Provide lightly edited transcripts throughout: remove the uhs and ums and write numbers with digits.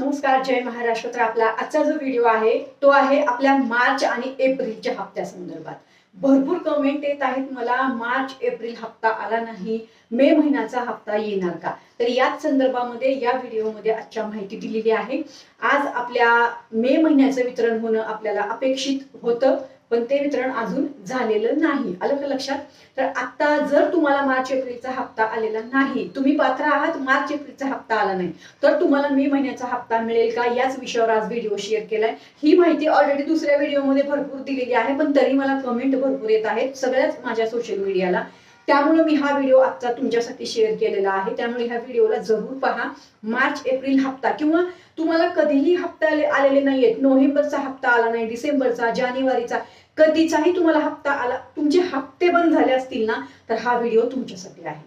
नमस्कार, जय महाराष्ट्र। तर आपला आजचा जो व्हिडिओ आहे तो आहे आपल्या मार्च आणि एप्रिलच्या हप्त्यासंदर्भात। भरपूर कमेंट येत आहेत मला, मार्च एप्रिल हप्ता आला नाही, मे महिन्याचा हप्ता येणार का? तर याच संदर्भामध्ये या व्हिडिओमध्ये आजच्या माहिती दिलेली आहे। आज आपल्या मे महिन्याचं वितरण होणं आपल्याला अपेक्षित होतं, पण ते वितरण अजून झालेलं नाही। आलं का लक्षात? तर आता जर तुम्हाला मार्च एप्रिलचा हप्ता आलेला नाही, तुम्ही पात्र आहात, मार्च एप्रिलचा हप्ता आला नाही, तर तुम्हाला मे महिन्याचा हप्ता मिळेल का, याच विषयावर आज व्हिडिओ शेअर केलाय। ही माहिती ऑलरेडी दुसऱ्या व्हिडिओमध्ये भरपूर दिलेली आहे, पण तरी मला कमेंट भरपूर येत आहेत सगळ्याच माझ्या सोशल मीडियाला, त्यामुळे मी हा व्हिडिओ आजचा तुमच्यासाठी शेअर केलेला आहे। त्यामुळे ह्या व्हिडिओला जरूर पहा। मार्च एप्रिल हप्ता किंवा तुम्हाला कधीही हप्ता आलेले नाहीयेत, नोव्हेंबरचा हप्ता आला नाही, डिसेंबरचा, जानेवारीचा, कधीचाही तुम्हाला हप्ता आला, तुमचे हप्ते बंद झाले असतील ना, तर हा व्हिडिओ तुमच्यासाठी आहे।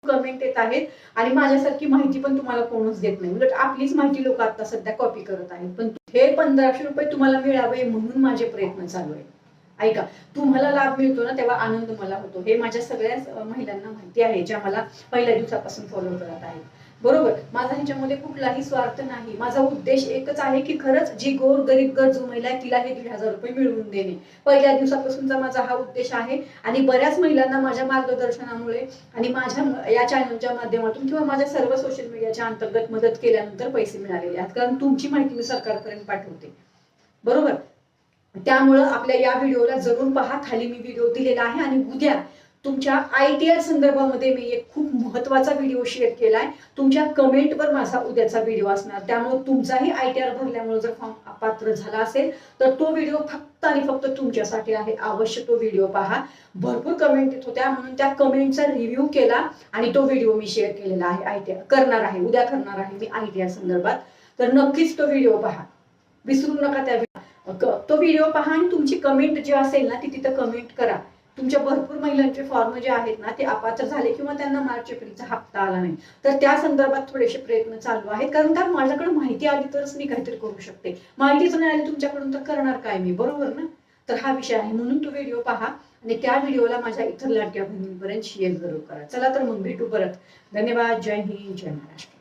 कमेंट येत आहेत आणि माझ्यासारखी माहिती पण तुम्हाला कोणच देत नाही, उलट आपलीच माहिती लोक आता सध्या कॉपी करत आहेत। पण हे 1500 रुपये तुम्हाला मिळावे म्हणून माझे प्रयत्न चालू आहेत। ऐका, तुम्हाला लाभ मिळतो ना तेव्हा आनंद मला होतो, हे माझ्या सगळ्याच महिलांना माहिती आहे, ज्या मला पहिल्या दिवसापासून फॉलो करत आहेत। बरोबर, माझा ह्याच्यामध्ये कुठलाही स्वार्थ नाही। माझा उद्देश एकच आहे की खरंच जी गोर गरीब गरजू महिला आहे तिला हे 1500 रुपये मिळवून देणे, पहिल्या दिवसापासूनचा माझा हा उद्देश आहे। आणि बऱ्याच महिलांना माझ्या मार्गदर्शनामुळे आणि माझ्या या चॅनलच्या माध्यमातून किंवा माझ्या सर्व सोशल मीडियाच्या अंतर्गत मदत केल्यानंतर पैसे मिळालेले आहेत, कारण तुमची माहिती मी सरकारपर्यंत पाठवते। बरोबर, त्यामुळे आपल्या या व्हिडिओला जरूर पहा, खाली मी व्हिडिओ दिलेला आहे। आणि उद्या तुमच्या ITR संदर्भामध्ये मी एक खूप महत्त्वाचा व्हिडिओ शेअर केलाय, तुमच्या कमेंटवर माझा उद्याचा व्हिडिओ असणार। त्यामुळे तुमचाही ITR भरल्यामुळे जर फॉर्म अपात्र झाला असेल तर तो व्हिडिओ फक्त आणि फक्त तुमच्यासाठी आहे, अवश्य तो व्हिडिओ पहा। भरपूर कमेंट येत होत्या म्हणून त्या कमेंटचा रिव्ह्यू केला आणि तो व्हिडिओ मी शेअर केलेला आहे। ITR करणार आहे, उद्या करणार आहे मी ITR संदर्भात, तर नक्कीच तो व्हिडिओ पहा, विसरू नका। तो व्हिडिओ पहा आणि तुमची कमेंट जी असेल ना ती तिथे कमेंट करा। तुमच्या भरपूर महिलांचे फॉर्म जे आहेत ना ते अपात्र झाले किंवा त्यांना मार्च एप्रिलचा हप्ता आला नाही, तर त्या संदर्भात थोडेसे प्रयत्न चालू आहेत, कारण का माझ्याकडे माहिती आली तरच मी काहीतरी करू शकते, माहितीच नाही आली तुमच्याकडून तर करणार काय मी, बरोबर ना? तर हा विषय आहे, म्हणून तो व्हिडिओ पहा आणि त्या व्हिडिओला माझ्या इतर लाडक्या बहिणींपर्यंत शेअर जरूर करा। चला तर मग भेटू परत। धन्यवाद, जय हिंद, जय महाराष्ट्र।